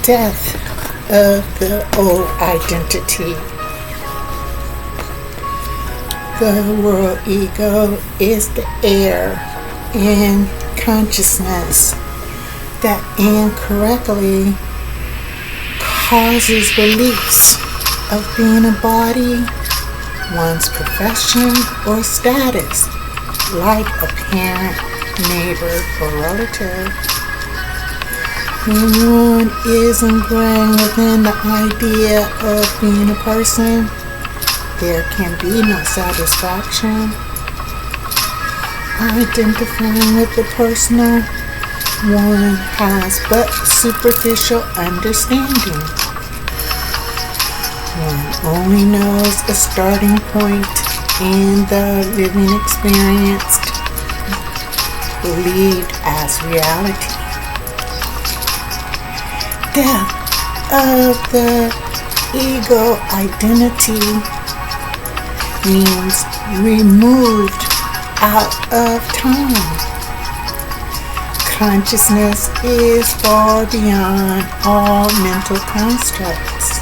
death of the old identity. The world ego is the error in consciousness that incorrectly causes beliefs of being a body, one's profession or status, like a parent, neighbor, or relative. When one is ingrained within the idea of being a person, there can be no satisfaction. Identifying with the personal, one has but superficial understanding. One only knows a starting point in the living experience believed as reality. Death of the ego identity means removed out of time. Consciousness is far beyond all mental constructs.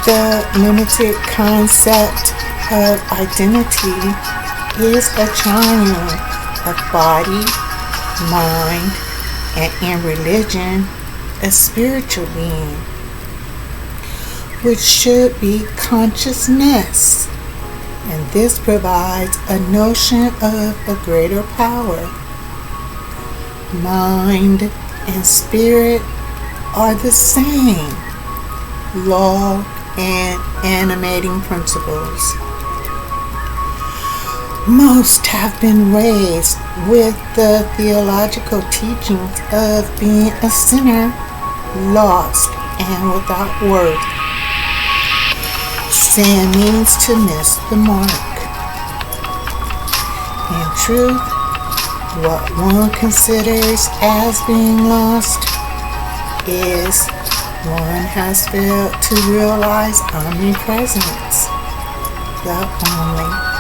The limited concept of identity is a triune of body, mind, and in religion, a spiritual being, which should be consciousness. And this provides a notion of a greater power. Mind and spirit are the same law and animating principles. Most have been raised with the theological teachings of being a sinner, lost and without worth. Sin means to miss the mark. In truth, what one considers as being lost is one has failed to realize omnipresence, the only.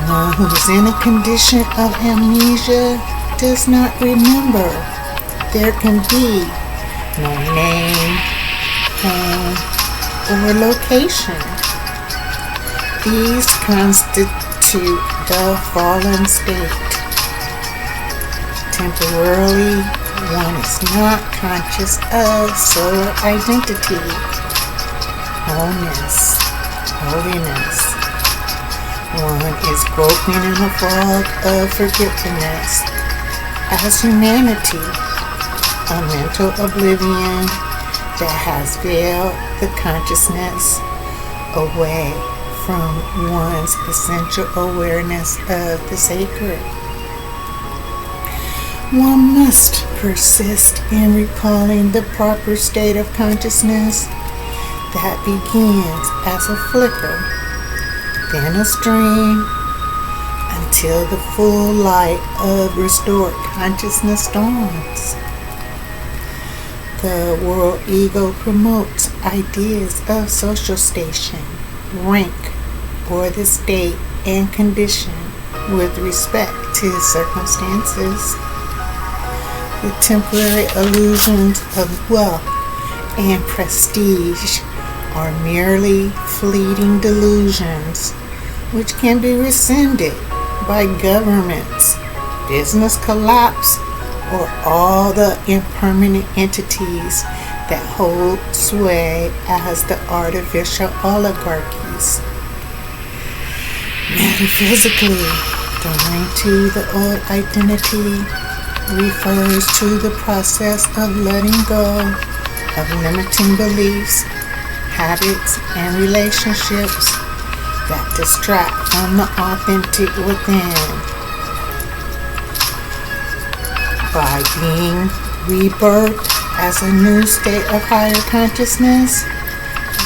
One who is in a condition of amnesia does not remember. There can be no name, home, or location. These constitute the fallen state. Temporarily, one is not conscious of soul identity, wholeness, holiness. One is groping in a fog of forgetfulness as humanity, a mental oblivion that has veiled the consciousness away from one's essential awareness of the sacred. One must persist in recalling the proper state of consciousness that begins as a flicker, then a stream, until the full light of restored consciousness dawns. The world ego promotes ideas of social station, rank, or the state and condition with respect to circumstances. The temporary illusions of wealth and prestige are merely fleeting delusions which can be rescinded by governments, business collapse, or all the impermanent entities that hold sway as the artificial oligarchies. Metaphysically, dying to the old identity refers to the process of letting go of limiting beliefs, habits, and relationships that distract from the authentic within. By being rebirthed as a new state of higher consciousness,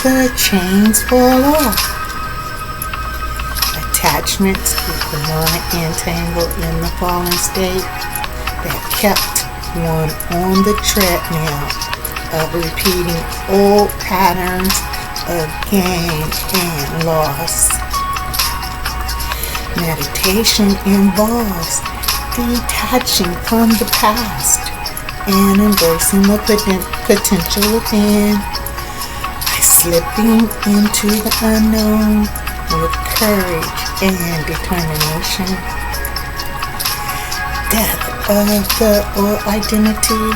the chains fall off. Attachments keep the mind entangled in the fallen state that kept one on the treadmill of repeating old patterns of gain and loss. Meditation involves detaching from the past and embracing the potential within by slipping into the unknown with courage and determination. Death of the old identity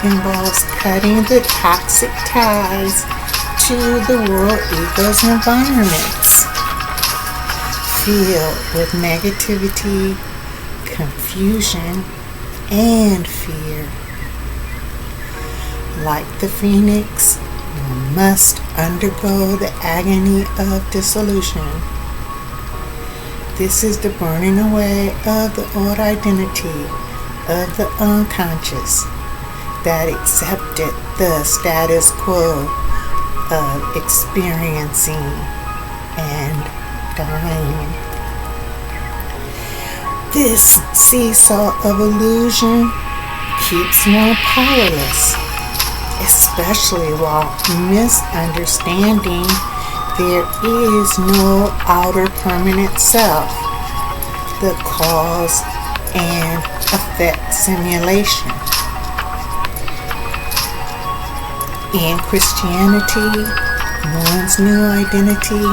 involves cutting the toxic ties to the world ego's environments, filled with negativity, confusion, and fear. Like the phoenix, you must undergo the agony of dissolution. This is the burning away of the old identity of the unconscious that accepted the status quo of experiencing and dying. This seesaw of illusion keeps one powerless, especially while misunderstanding there is no outer permanent self, the cause and effect simulation. In Christianity, one's new identity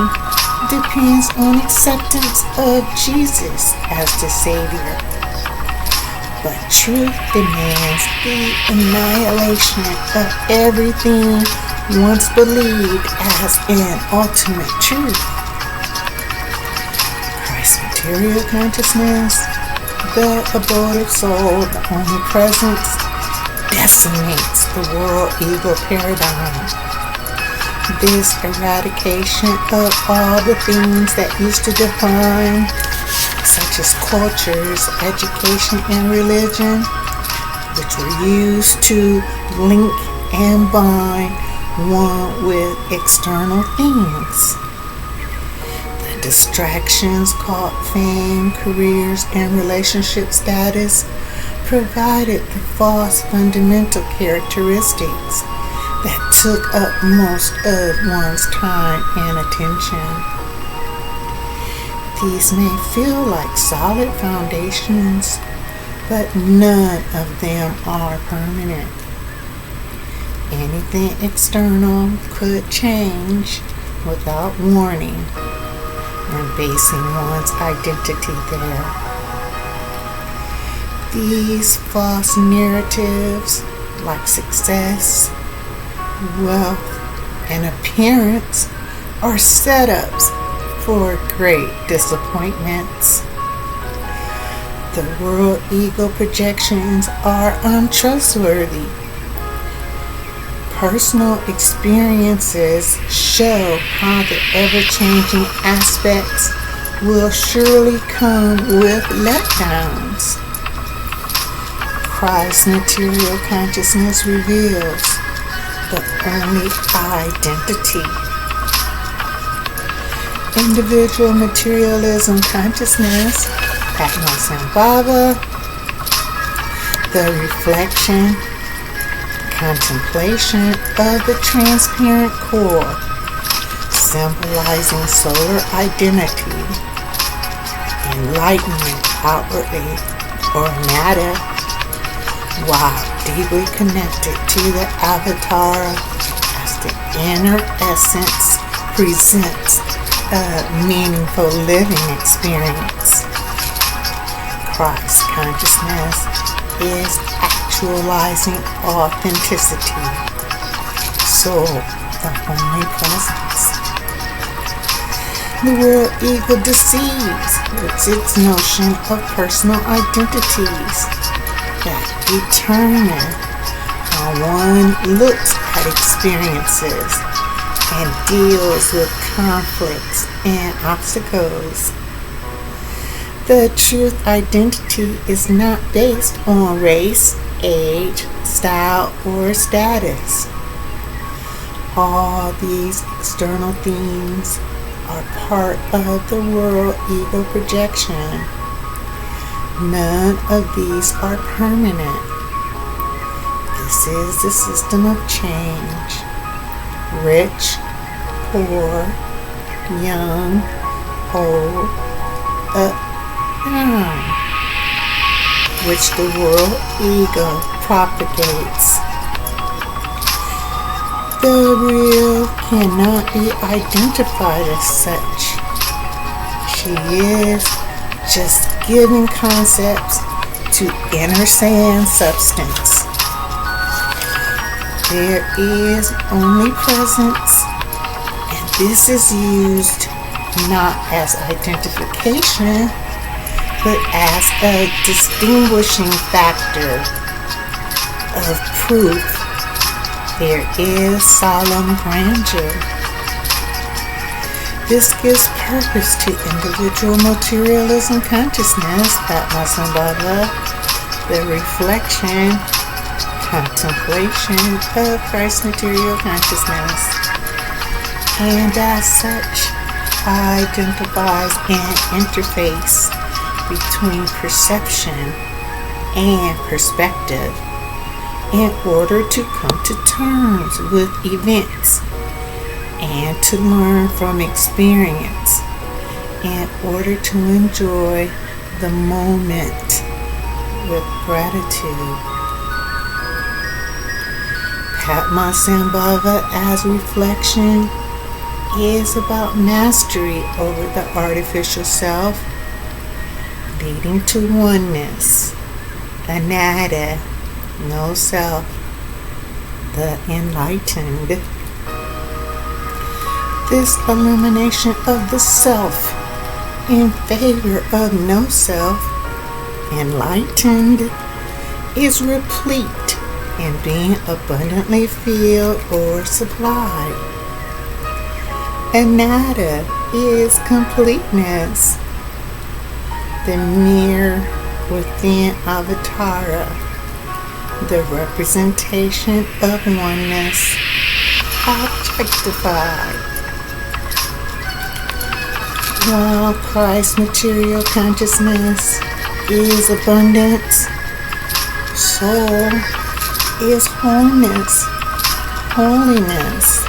depends on acceptance of Jesus as the Savior. But truth demands the annihilation of everything once believed as an ultimate truth. Christ's material consciousness, the abode of soul, the omnipresence, decimates the world ego paradigm. This eradication of all the things that used to define, such as cultures, education, and religion, which were used to link and bind one with external things. The distractions called fame, careers, and relationship status provided the false fundamental characteristics that took up most of one's time and attention. These may feel like solid foundations, but none of them are permanent. Anything external could change without warning and basing one's identity there. These false narratives like success, wealth, and appearance are setups for great disappointments. The world ego projections are untrustworthy. Personal experiences show how the ever-changing aspects will surely come with letdowns. Christ's material consciousness reveals the only identity. Individual materialism consciousness, Atma-Sambhava, the reflection, contemplation of the transparent core, symbolizing solar identity, enlightenment outwardly or matter, while deeply connected to the avatar as the inner essence presents a meaningful living experience. Christ consciousness is actualizing authenticity, soul, the only presence. The world ego deceives with its notion of personal identities that determine how one looks at experiences and deals with conflicts and obstacles. The truth identity is not based on race, age, style, or status. All these external things are part of the world ego projection. None of these are permanent. This is the system of change. Rich, poor, young, old, up-down, which the world ego propagates. The real cannot be identified as such. She is just giving concepts to inner sand substance. There is only presence, and this is used not as identification, but as a distinguishing factor of proof. There is solemn grandeur. This gives purpose to individual materialism consciousness, Padmasambhava, the reflection, contemplation of Christ's material consciousness, and as such identifies an interface between perception and perspective in order to come to terms with events and to learn from experience in order to enjoy the moment with gratitude. Padmasambhava as reflection is about mastery over the artificial self, leading to oneness, anatta, no self, the enlightened. This illumination of the self in favor of no self, enlightened, is replete in being abundantly filled or supplied. Anatta is completeness, the mere within avatara, the representation of oneness, objectified. While Christ's material consciousness is abundance, soul is wholeness, holiness.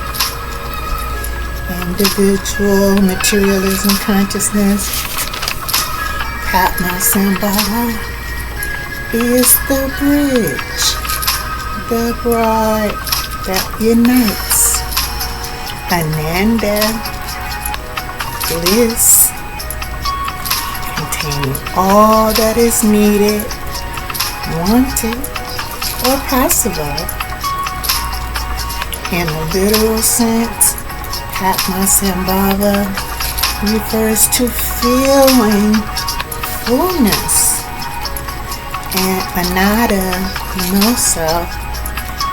Individual materialism consciousness, Padmasambhava, is the bridge, the bride that unites. Ananda, bliss, containing all that is needed, wanted, or possible. In a literal sense, Padmasambhava refers to feeling fullness, and anatta, no self,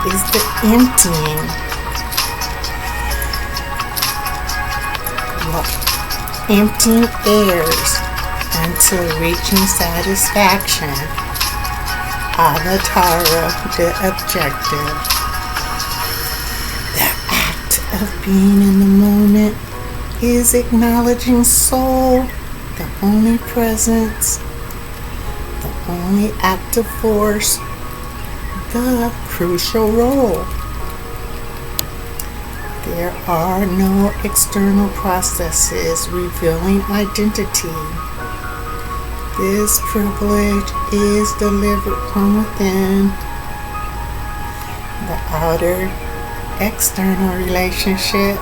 is the emptying. Emptying airs until reaching satisfaction, avatara, the objective. The act of being in the moment is acknowledging soul, the only presence, the only active force, the crucial role. There are no external processes revealing identity. This privilege is delivered from within. The outer, external relationship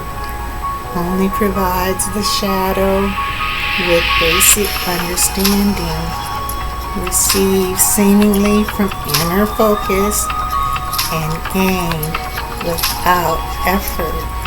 only provides the shadow with basic understanding, received seemingly from inner focus and gained without effort.